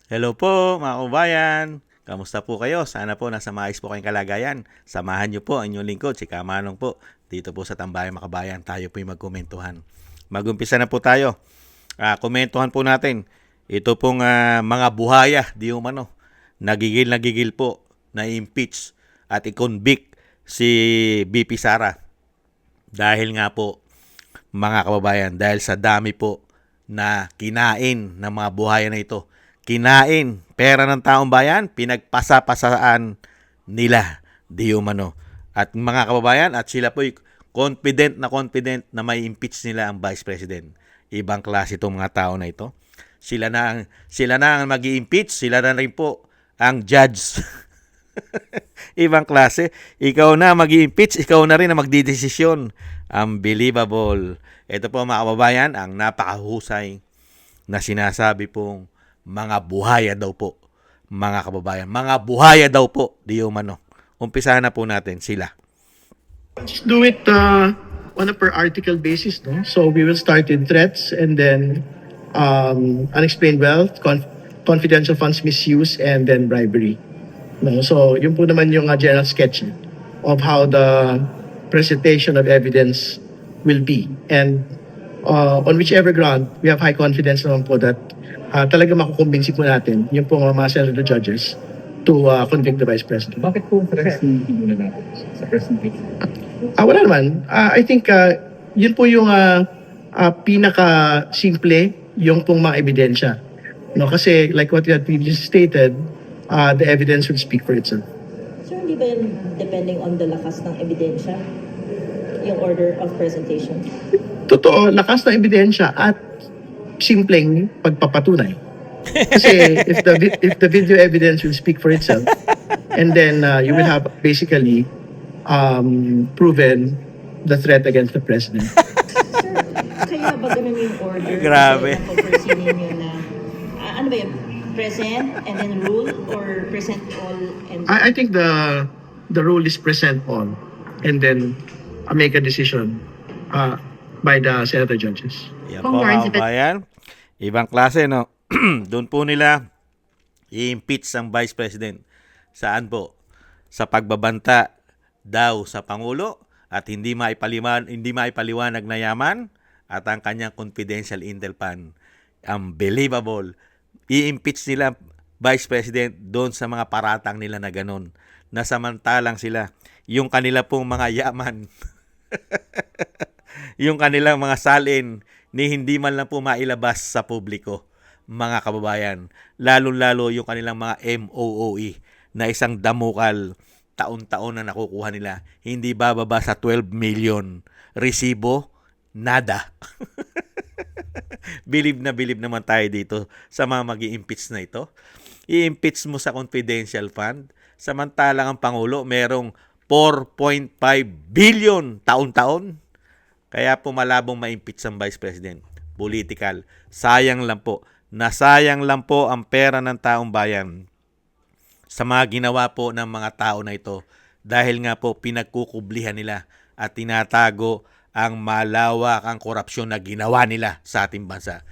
Hello po mga kababayan. Kamusta po kayo? Sana po nasa maayos po kayong kalagayan. Samahan niyo po ang inyong lingkod, si Kamanong po. Dito po sa Tambayang Makabayan, tayo po yung magkomentuhan. Magumpisa na po tayo. Komentuhan po natin. Ito pong mga buhaya, di umano. Nagigil po na impeach at i-convict si BP Sara. Dahil nga po, mga kababayan, dahil sa dami po na kinain ng mga buhaya na ito. Kinain pera ng taong bayan, pinagpasa-pasaan nila di umano. At mga kababayan, at sila po confident na may impeach nila ang Vice President. Ibang klase itong mga tao na ito. Sila na ang mag-i-impeach, sila na rin po ang judge. Ibang klase. Ikaw na mag-i-impeach, ikaw na rin ang magdidesisyon. Unbelievable. Ito po mga kababayan, ang napakahusay na sinasabi pong mga buhaya daw po, mga kababayan. Mga buhaya daw po, di umano. Umpisahan na po natin sila. Just do it on a per article basis, no? So we will start with threats and then unexplained wealth, confidential funds misuse, and then bribery. No? So yun po naman yung general sketch of how the presentation of evidence will be. And on whichever ground, we have high confidence naman po that talaga makukumbinsi po natin yung po mga senator judges to convict the Vice President. Bakit po pressing muna natin sa presentation? Wala naman. I think yun po yung pinaka-simple yung pong mga ebidensya. No, kasi like what you had previously stated, the evidence will speak for itself. Sir, hindi ba yan depending on the lakas ng ebidensya? Yung order of presentation? Totoo, lakas ng ebidensya at simpleng pagpapatunay. Kasi if the video evidence will speak for itself, and then you will have basically proven the threat against the president. Sir, kaya ba ganun yung order? Grabe. Kasi napag-foresee ninyo na, ano ba yun? Present and then rule or present all and... I think the rule is present all, and then make a decision by the senator judges. Yan po mga kababayan. Ibang klase, no? Doon po nila i-impeach ang Vice President. Saan po? Sa pagbabanta daw sa Pangulo at hindi maipaliwanag na yaman at ang kanyang confidential intel pan. Unbelievable. I-impeach nila Vice President doon sa mga paratang nila na ganun. Na samantalang sila, yung kanila pong mga yaman, yung kanilang mga salin, ni hindi man lang po mailabas sa publiko, mga kababayan. Lalo-lalo yung kanilang mga MOOE na isang damukal taon-taon na nakukuha nila. Hindi bababa sa 12 million. Resibo, nada. Bilib naman tayo dito sa mga mag-i-impeach na ito. I-impeach mo sa confidential fund. Samantalang ang Pangulo merong 4.5 billion taon-taon. Kaya po malabong ma-impeach ang Vice President. Political. Sayang lang po. Nasayang lang po ang pera ng taong bayan sa mga ginawa po ng mga tao na ito dahil nga po pinagkukublihan nila at tinatago ang malawak ang korupsyon na ginawa nila sa ating bansa.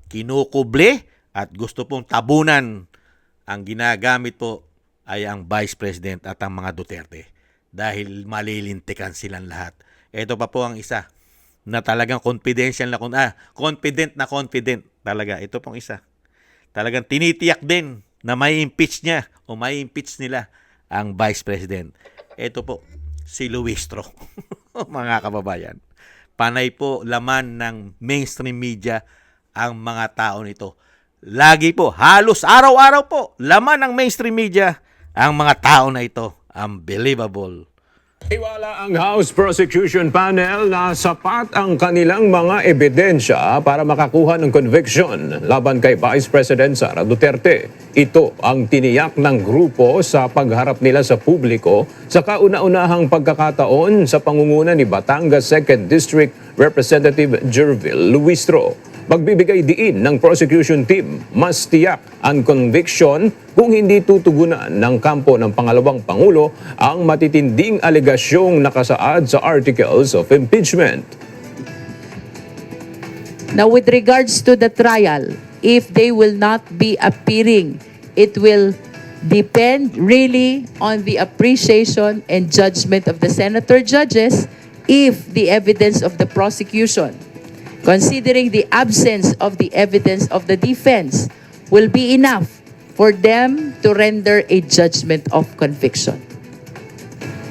Kinukubli at gusto pong tabunan ang ginagamit po ay ang Vice President at ang mga Duterte dahil malilintikan silang lahat. Ito pa po ang isa na talagang confident talaga. Ito pong isa. Talagang tinitiyak din na may impeach niya o may impeach nila ang Vice President. Ito po, si Luistro. Mga kababayan. Panay po laman ng mainstream media ang mga tao nito. Lagi po, halos araw-araw po, laman ng mainstream media ang mga tao na ito. Unbelievable. Iwala ang House Prosecution Panel na sapat ang kanilang mga ebidensya para makakuha ng conviction laban kay Vice President Sara Duterte. Ito ang tiniyak ng grupo sa pagharap nila sa publiko sa kauna-unahang pagkakataon sa pangunguna ni Batangas 2nd District Representative Jervil Luistro. Magbibigay diin ng prosecution team mas tiyak ang conviction kung hindi tutugunan ng kampo ng pangalawang Pangulo ang matitinding alegasyong nakasaad sa Articles of Impeachment. Now, with regards to the trial, if they will not be appearing. It will depend really on the appreciation and judgment of the senator judges if the evidence of the prosecution, considering the absence of the evidence of the defense, will be enough for them to render a judgment of conviction.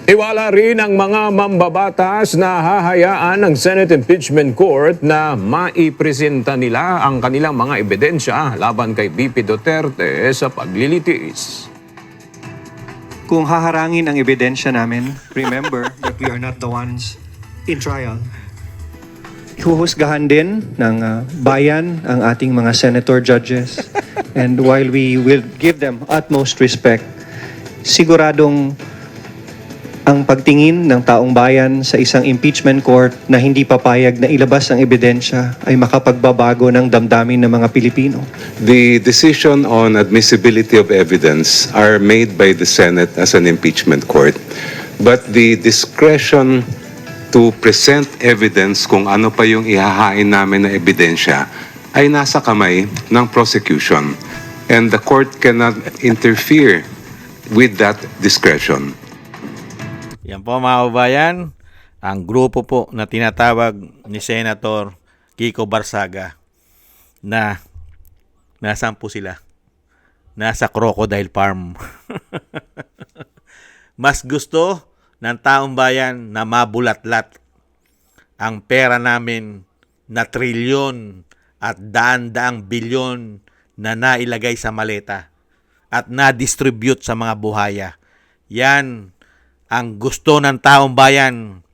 Iwala rin ang mga mambabatas na hahayaan ng Senate Impeachment Court na maipresenta nila ang kanilang mga ebidensya laban kay VP Duterte sa paglilitis. Kung haharangin ang ebidensya namin, remember that we are not the ones in trial. Huhusgahan din ng bayan ang ating mga senator judges. And while we will give them utmost respect, siguradong ang pagtingin ng taong bayan sa isang impeachment court na hindi papayag na ilabas ang ebidensya ay makapagbabago ng damdamin ng mga Pilipino. The decision on admissibility of evidence are made by the Senate as an impeachment court. But the discretion to present evidence kung ano pa yung ihahain namin na ebidensya ay nasa kamay ng prosecution. And the court cannot interfere with that discretion. Yan po mga kababayan, ang grupo po na tinatawag ni Senator Kiko Barsaga na nasaan po sila? Nasa Crocodile Farm. Mas gusto ng taong bayan na mabulatlat ang pera namin na trilyon at daan-daang bilyon na nailagay sa maleta at na-distribute sa mga buhaya. Yan ang gusto ng taong bayan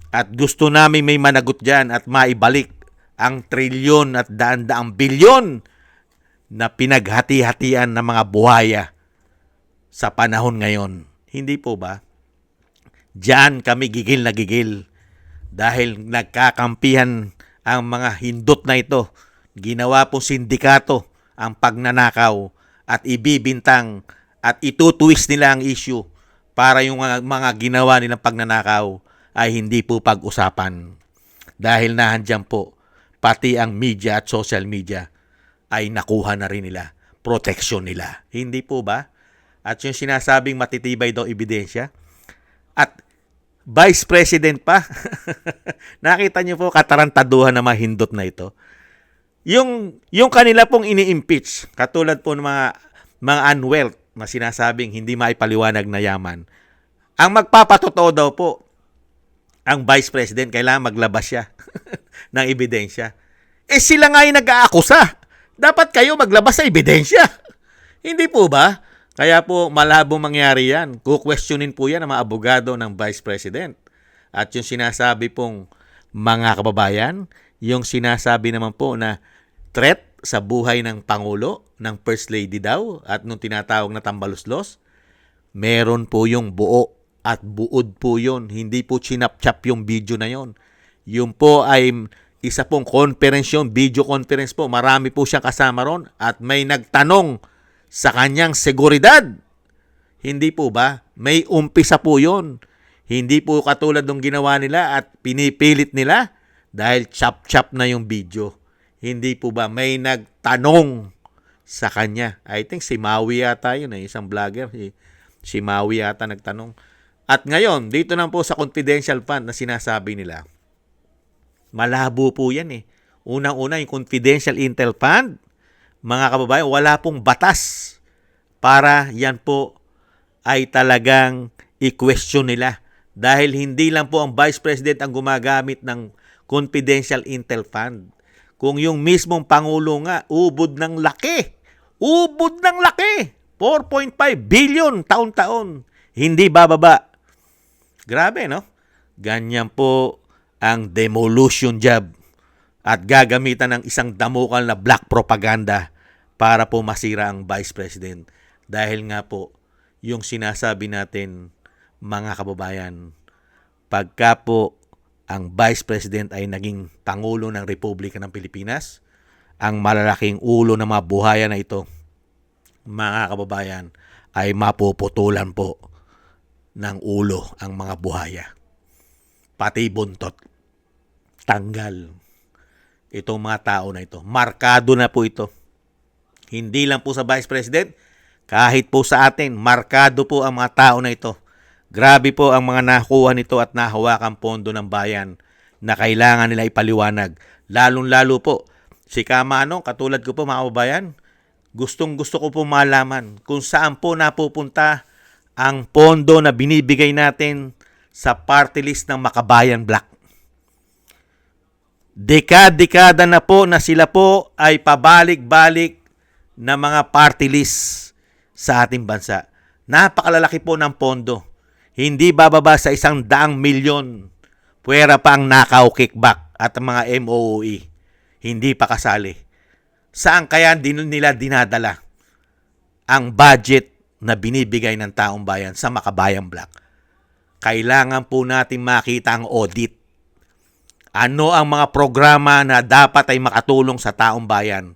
at gusto namin may managot dyan at maibalik ang trilyon at daan-daang bilyon na pinaghati-hatian ng mga buhaya sa panahon ngayon. Hindi po ba? Diyan kami gigil na gigil dahil nagkakampihan ang mga hindot na ito. Ginawa pong sindikato ang pagnanakaw at ibibintang at itutwist nila ang issue para yung mga ginawa nilang pagnanakaw ay hindi po pag-usapan. Dahil nahandyan po, pati ang media at social media ay nakuha na rin nila. Protection nila. Hindi po ba? At yung sinasabing matitibay daw ebidensya. At Vice President pa. Nakita niyo po katarantaduhan ng mga hindot na ito. Yung kanila pong ini-impeach, katulad po ng mga unwealth, na sinasabing hindi maipaliwanag na yaman. Ang magpapatotoo daw po, ang Vice President, kailangan maglabas siya ng ebidensya. Eh sila nga yung nag-aakusa. Dapat kayo maglabas sa ebidensya. Hindi po ba? Kaya po malabong mangyari yan. Kukwestiyonin po yan ng mga abogado ng Vice President. At yung sinasabi pong mga kababayan, yung sinasabi naman po na threat sa buhay ng Pangulo, ng First Lady daw, at nung tinatawag na tambaluslos, meron po yung buo at buod po yun. Hindi po chinap-chap yung video na yun. Yung po ay isa pong conference yun, video conference po. Marami po siyang kasama ron at may nagtanong sa kanyang seguridad. Hindi po ba? May umpisa po yun. Hindi po katulad ng ginawa nila at pinipilit nila dahil chap-chap na yung video. Hindi po ba may nagtanong sa kanya? I think si Maui yata yun, isang vlogger. Si Maui yata nagtanong. At ngayon, dito na po sa confidential fund na sinasabi nila, malabo po yan eh. Unang-una, yung confidential intel fund, mga kababayan, wala pong batas para yan po ay talagang i-question nila. Dahil hindi lang po ang Vice President ang gumagamit ng confidential intel fund. Kung yung mismong Pangulo nga, ubod ng laki. Ubod ng laki. 4.5 billion taon-taon. Hindi bababa. Grabe, no? Ganyan po ang demolition job at gagamitan ng isang damukal na black propaganda para po masira ang Vice President. Dahil nga po, yung sinasabi natin, mga kababayan, pagka po ang Vice President ay naging Pangulo ng Republika ng Pilipinas, ang malalaking ulo ng mga buhaya na ito, mga kababayan, ay mapuputulan po ng ulo ang mga buhaya. Pati buntot. Tanggal. Itong mga tao na ito. Markado na po ito. Hindi lang po sa Vice President, kahit po sa atin, markado po ang mga tao na ito. Grabe po ang mga nakuha nito at nahawakan pondo ng bayan na kailangan nila ipaliwanag. Lalong-lalo po, si Kamanong, katulad ko po mga kababayan, gustong-gusto ko po malaman kung saan po napupunta ang pondo na binibigay natin sa party list ng Makabayan Black. Dekada-dekada na po na sila po ay pabalik-balik na mga party list sa ating bansa. Napakalalaki po ng pondo. Hindi bababa sa 100 milyon. Puwera pa ang nakaw kickback at ang mga MOOE. Hindi pa kasali. Saan kaya nila dinadala ang budget na binibigay ng taong bayan sa Makabayan Black? Kailangan po natin makita ang audit. Ano ang mga programa na dapat ay makatulong sa taong bayan?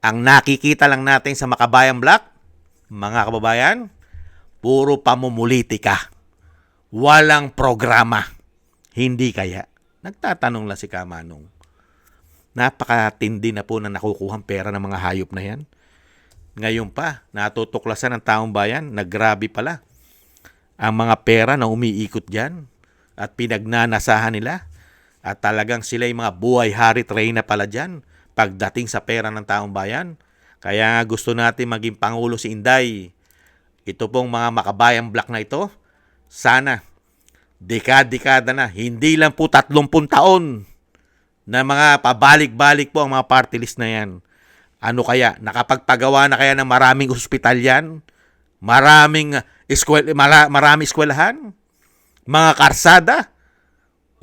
Ang nakikita lang natin sa Makabayan Black, mga kababayan, puro pamumulitika. Walang programa. Hindi kaya? Nagtatanong lang si Kamanong. Napakatindi na po na nakukuhang pera ng mga hayop na yan. Ngayon pa, natutuklasan ng taong bayan na grabe pala ang mga pera na umiikot dyan at pinagnanasahan nila at talagang sila yung mga buhay hari reyna pala dyan pagdating sa pera ng taong bayan. Kaya gusto natin maging Pangulo si Inday. Ito pong mga Makabayan Black na ito, sana dekada-dekada na, hindi lang po 30 taon na mga pabalik-balik po ang mga party list na yan. Ano kaya? Nakapagpagawa na kaya ng maraming ospital yan? Maraming eskwelahan? Mga karsada?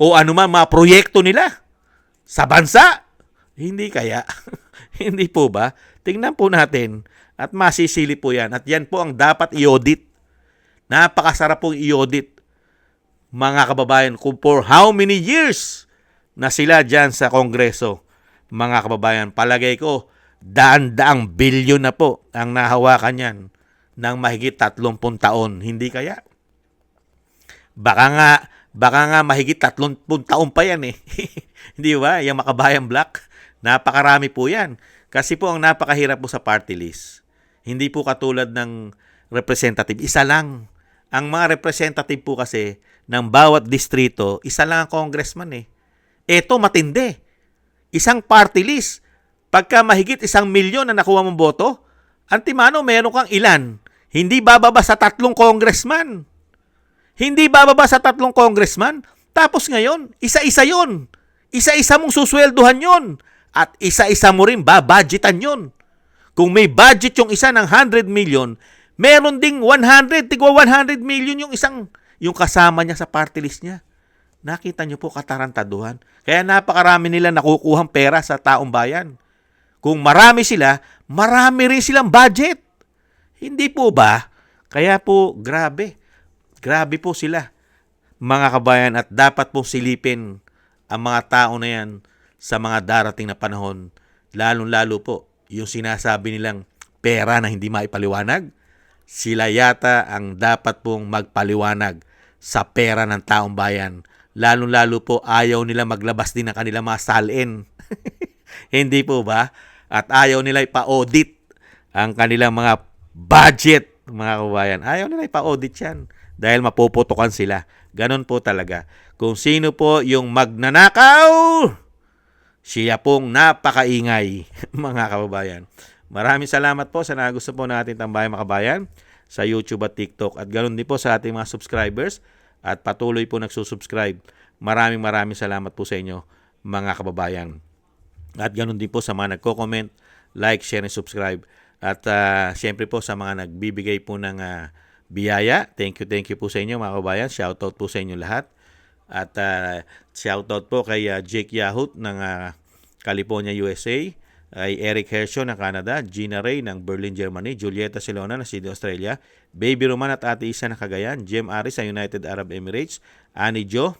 O ano man, mga proyekto nila? Sa bansa? Hindi kaya? Hindi po ba? Tingnan po natin at masisili po yan. At yan po ang dapat i-audit. Napakasarap pong i-audit, mga kababayan, kung for how many years na sila dyan sa Kongreso. Mga kababayan, palagay ko, daan-daang bilyon na po ang nahawakan yan ng mahigit 30 taon. Hindi kaya? Baka nga mahigit 30 taon pa yan eh. Hindi ba? Yung Makabayan Black, napakarami po yan. Kasi po ang napakahirap po sa party list. Hindi po katulad ng representative. Isa lang. Ang mga representative po kasi ng bawat distrito, isa lang ang congressman eh. Eto matindi. Isang party list. Pagka mahigit 1 milyon na nakuha mong boto, antimano, meron kang ilan? Hindi bababa sa 3 congressman. Hindi bababa sa 3 congressman. Tapos ngayon, isa-isa yon. Isa-isa mong susweldohan yon. At isa-isa mo rin babudgetan yon. Kung may budget yung isa ng 100 million, meron ding 100, tigwa 100 million yung kasama niya sa party list niya. Nakita niyo po katarantaduhan. Kaya napakarami nila nakukuhang pera sa taong bayan. Kung marami sila, marami rin silang budget. Hindi po ba? Kaya po, grabe. Grabe po sila, mga kabayan, at dapat po silipin ang mga tao na yan sa mga darating na panahon. Lalong-lalo po, yung sinasabi nilang pera na hindi maipaliwanag, sila yata ang dapat pong magpaliwanag sa pera ng taong bayan. Lalong-lalo po, ayaw nila maglabas din ng kanilang mga salin. Hindi po ba? At ayaw nila ipa-audit ang kanilang mga budget, mga kabayan. Ayaw nila ipa-audit yan dahil mapuputukan sila. Ganon po talaga. Kung sino po yung magnanakaw, siya pong napakaingay, mga kababayan. Maraming salamat po sa nagusto po natin Tambayang Makabayan sa YouTube at TikTok. At ganon din po sa ating mga subscribers at patuloy po nagsusubscribe. Maraming salamat po sa inyo, mga kababayan. At ganoon din po sa mga nagko-comment, like, share, and subscribe. At siyempre po sa mga nagbibigay po ng biyaya, thank you po sa inyo mga kababayan. Shoutout po sa inyo lahat. At shoutout po kay Jake Yahut ng California, USA. Kay Eric Hershaw ng Canada, Gina Ray ng Berlin, Germany, Julieta Silona ng Sydney, Australia, Baby Roman at Ate Isa ng Cagayan, Jem Aris sa United Arab Emirates, Annie Jo,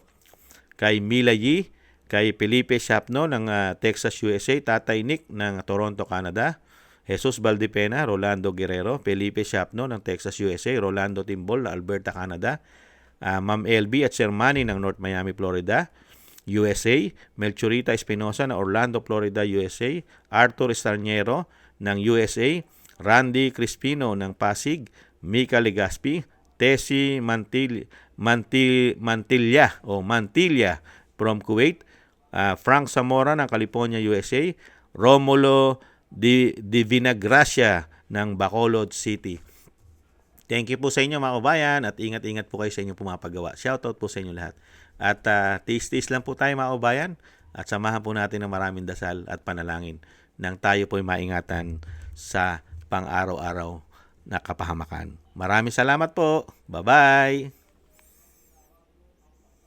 kay Mila Yi, kay Felipe Shapno ng Texas, USA, Tatay Nick ng Toronto, Canada, Jesus Valdepena, Rolando Guerrero, Felipe Shapno ng Texas, USA, Rolando Timbol ng Alberta, Canada, Ma'am LB at Sir Manny ng North Miami, Florida, USA, Melchorita Espinosa ng Orlando, Florida, USA, Arthur Estarniero ng USA, Randy Crispino ng Pasig, Mika Legaspi, Tessie Mantilla from Kuwait, Frank Zamora ng California, USA, Romulo Di Vinagracia ng Bacolod City. Thank you po sa inyo mga kabayan at ingat-ingat po kayo sa inyong pumapagawa. Shoutout po sa inyo lahat. At tiis-tiis lang po tayo mga kabayan at samahan po natin ng maraming dasal at panalangin nang tayo po'y maingatan sa pang-araw-araw na kapahamakan. Maraming salamat po. Bye-bye!